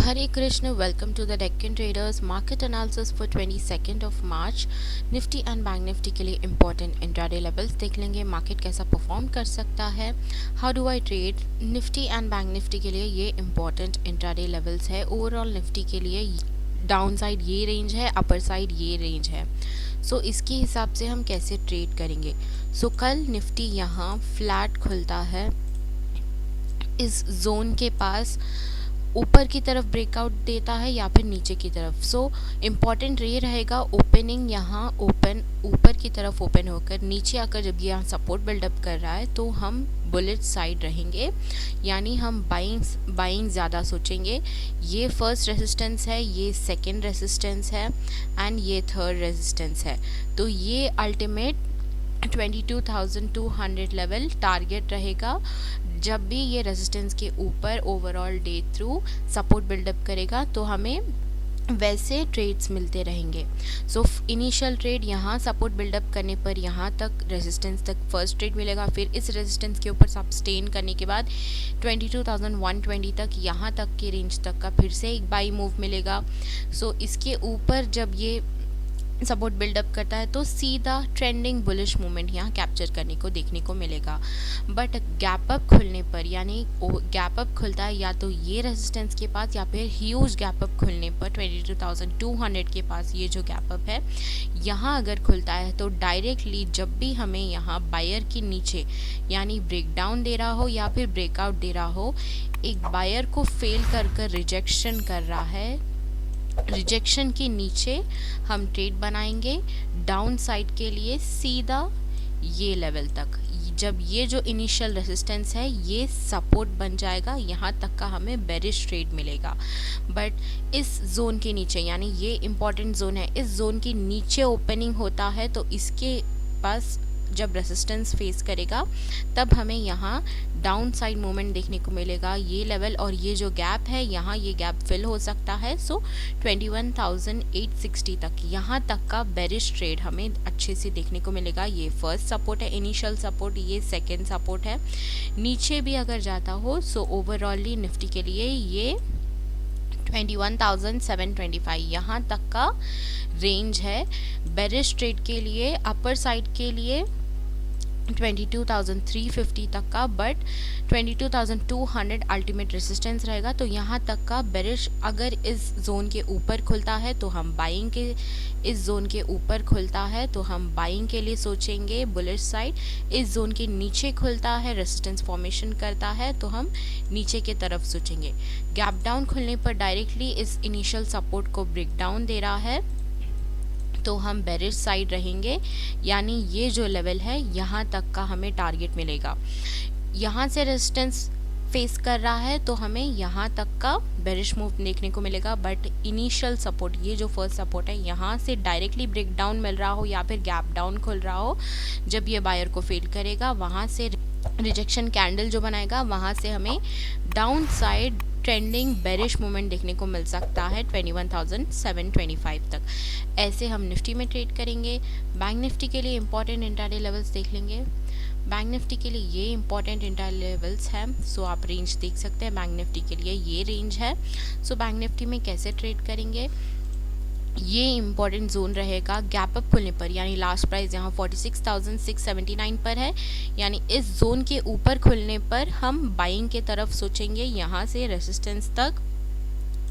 Hare Krishna, welcome to the Deccan Traders market analysis for 22nd of March. Nifty and bank Nifty के लिए important intraday levels देख लेंगे, market कैसा perform कर सकता है, how do I trade. Nifty and bank Nifty के लिए ये इंपॉर्टेंट इंट्राडे लेवल्स है। ओवरऑल निफ्टी के लिए डाउन साइड ये रेंज है, अपर साइड ये रेंज है। सो इसके हिसाब से हम कैसे ट्रेड करेंगे। सो कल निफ्टी यहाँ फ्लैट खुलता है, इस जोन के पास ऊपर की तरफ ब्रेकआउट देता है या फिर नीचे की तरफ। सो इम्पॉर्टेंट ये रहेगा ओपनिंग यहाँ ओपन ऊपर की तरफ ओपन होकर नीचे आकर जब ये यहाँ सपोर्ट बिल्डअप कर रहा है तो हम बुलिट साइड रहेंगे, यानी हम बाइंग ज़्यादा सोचेंगे। ये फर्स्ट रेजिस्टेंस है, ये सेकंड रेजिस्टेंस है एंड ये थर्ड रेजिस्टेंस है। तो ये अल्टीमेट 22,200 लेवल टारगेट रहेगा। जब भी ये रेजिस्टेंस के ऊपर overall day through support buildup करेगा तो हमें वैसे ट्रेड्स मिलते रहेंगे। सो इनिशियल ट्रेड यहाँ सपोर्ट बिल्डअप करने पर यहाँ तक रेजिस्टेंस तक फर्स्ट ट्रेड मिलेगा, फिर इस रेजिस्टेंस के ऊपर सस्टेन करने के बाद 22,120 तक यहाँ तक के रेंज तक का फिर से एक बाई मूव मिलेगा। सो इसके ऊपर जब ये सपोर्ट बिल्डअप करता है तो सीधा ट्रेंडिंग बुलिश मूवमेंट यहाँ कैप्चर करने को देखने को मिलेगा। बट गैप अप खुलने पर, यानी गैप अप खुलता है या तो ये रेजिस्टेंस के पास या फिर ह्यूज गैप अप खुलने पर 22,200 के पास ये जो गैप अप है यहाँ अगर खुलता है तो डायरेक्टली जब भी हमें यहाँ बायर के नीचे यानी ब्रेकडाउन दे रहा हो या फिर ब्रेकआउट दे रहा हो, एक बायर को फेल कर रिजेक्शन कर रहा है, रिजेक्शन के नीचे हम ट्रेड बनाएंगे डाउन साइड के लिए सीधा ये लेवल तक। जब ये जो इनिशियल रेजिस्टेंस है ये सपोर्ट बन जाएगा, यहाँ तक का हमें बेरिश ट्रेड मिलेगा। बट इस जोन के नीचे, यानी ये इम्पॉर्टेंट जोन है, इस जोन के नीचे ओपनिंग होता है तो इसके पास जब रेजिस्टेंस फेस करेगा तब हमें यहाँ डाउन साइड मूवमेंट देखने को मिलेगा। ये लेवल और ये जो गैप है यहाँ ये गैप फिल हो सकता है। सो 21,860 तक यहाँ तक का बेरिश ट्रेड हमें अच्छे से देखने को मिलेगा। ये फर्स्ट सपोर्ट है, इनिशियल सपोर्ट, ये सेकेंड सपोर्ट है। नीचे भी अगर जाता हो सो ओवरऑली निफ्टी के लिए ये 21,725 यहाँ तक का रेंज है। बेरिश ट्रेड के लिए अपर साइड के लिए 22,350 तक का, बट 22,200 अल्टीमेट रेजिस्टेंस रहेगा। तो यहाँ तक का बेरिश अगर इस जोन के ऊपर खुलता है तो हम बाइंग के, इस जोन के ऊपर खुलता है तो हम बाइंग के लिए सोचेंगे बुलिश साइड। इस जोन के नीचे खुलता है, रेजिस्टेंस फॉर्मेशन करता है तो हम नीचे के तरफ सोचेंगे। गैप डाउन खुलने पर डायरेक्टली इस इनिशियल सपोर्ट को ब्रेक डाउन दे रहा है तो हम बेरिश साइड रहेंगे, यानी ये जो लेवल है यहाँ तक का हमें टारगेट मिलेगा। यहाँ से रेजिस्टेंस फेस कर रहा है तो हमें यहाँ तक का बेरिश मूव देखने को मिलेगा। बट इनिशियल सपोर्ट, ये जो फर्स्ट सपोर्ट है, यहाँ से डायरेक्टली ब्रेक डाउन मिल रहा हो या फिर गैप डाउन खुल रहा हो, जब ये बायर को फेल करेगा वहाँ से रिजेक्शन कैंडल जो बनाएगा वहाँ से हमें down side trending bearish movement देखने को मिल सकता है 21,725 तक। ऐसे हम निफ्टी में ट्रेड करेंगे। बैंक निफ्टी के लिए इंपॉर्टेंट इंट्राडे लेवल्स देख लेंगे। बैंक निफ्टी के लिए ये इंपॉर्टेंट इंट्राडे लेवल्स हैं, सो आप रेंज देख सकते हैं। बैंक निफ्टी के लिए ये रेंज है। सो बैंक निफ्टी में कैसे ट्रेड करेंगे, ये इंपॉर्टेंट जोन रहेगा गैप अप खुलने पर, यानी लास्ट प्राइस यहाँ 46,679 पर है, यानी इस जोन के ऊपर खुलने पर हम बाइंग के तरफ सोचेंगे। यहाँ से रेजिस्टेंस तक,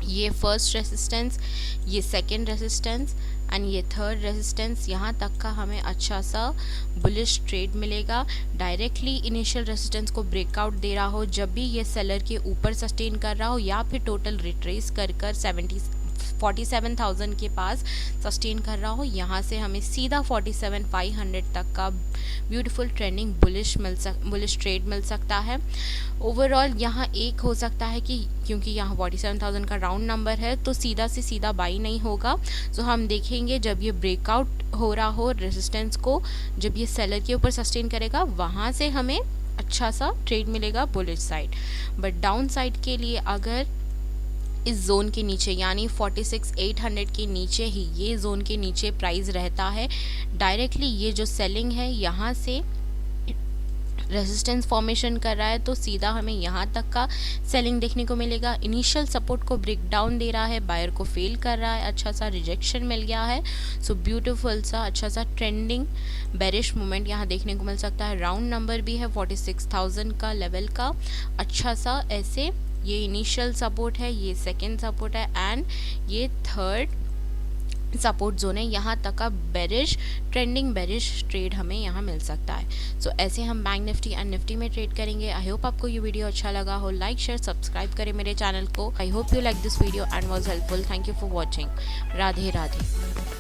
ये फर्स्ट रेजिस्टेंस, ये सेकंड रेजिस्टेंस एंड ये थर्ड रेजिस्टेंस, यहाँ तक का हमें अच्छा सा बुलिश ट्रेड मिलेगा। डायरेक्टली इनिशियल रेजिस्टेंस को ब्रेकआउट दे रहा हो, जब भी ये सेलर के ऊपर सस्टेन कर रहा हो या फिर टोटल रिट्रेस कर 47,000 के पास सस्टेन कर रहा हो, यहाँ से हमें सीधा 47,500 तक का ब्यूटीफुल ट्रेंडिंग बुलिश ट्रेड मिल सकता है। ओवरऑल यहाँ एक हो सकता है कि क्योंकि यहाँ 47,000 का राउंड नंबर है तो सीधा से सीधा बाई नहीं होगा। सो हम देखेंगे जब ये ब्रेकआउट हो रहा हो रेजिस्टेंस को, जब ये सेलर के ऊपर सस्टेन करेगा वहाँ से हमें अच्छा सा ट्रेड मिलेगा bullish side. But down side के लिए अगर इस जोन के नीचे यानी 46,800 के नीचे ही, ये जोन के नीचे प्राइस रहता है, डायरेक्टली ये जो सेलिंग है यहाँ से रेजिस्टेंस फॉर्मेशन कर रहा है, तो सीधा हमें यहाँ तक का सेलिंग देखने को मिलेगा। इनिशियल सपोर्ट को ब्रेक डाउन दे रहा है, बायर को फेल कर रहा है, अच्छा सा रिजेक्शन मिल गया है। सो ब्यूटीफुल सा अच्छा सा ट्रेंडिंग बेरिश मूवमेंट यहाँ देखने को मिल सकता है। राउंड नंबर भी है 46,000 का लेवल का, अच्छा सा ऐसे ये इनिशियल सपोर्ट है, ये सेकेंड सपोर्ट है एंड ये थर्ड सपोर्ट जोन है। यहाँ तक का बेरिश ट्रेंडिंग बेरिश ट्रेड हमें यहाँ मिल सकता है। सो ऐसे हम बैंक निफ्टी एंड निफ्टी में ट्रेड करेंगे। आई होप आपको ये वीडियो अच्छा लगा हो। लाइक शेयर सब्सक्राइब करें मेरे चैनल को। I hope you like this video and was helpful. Thank you for watching. Radhe Radhe.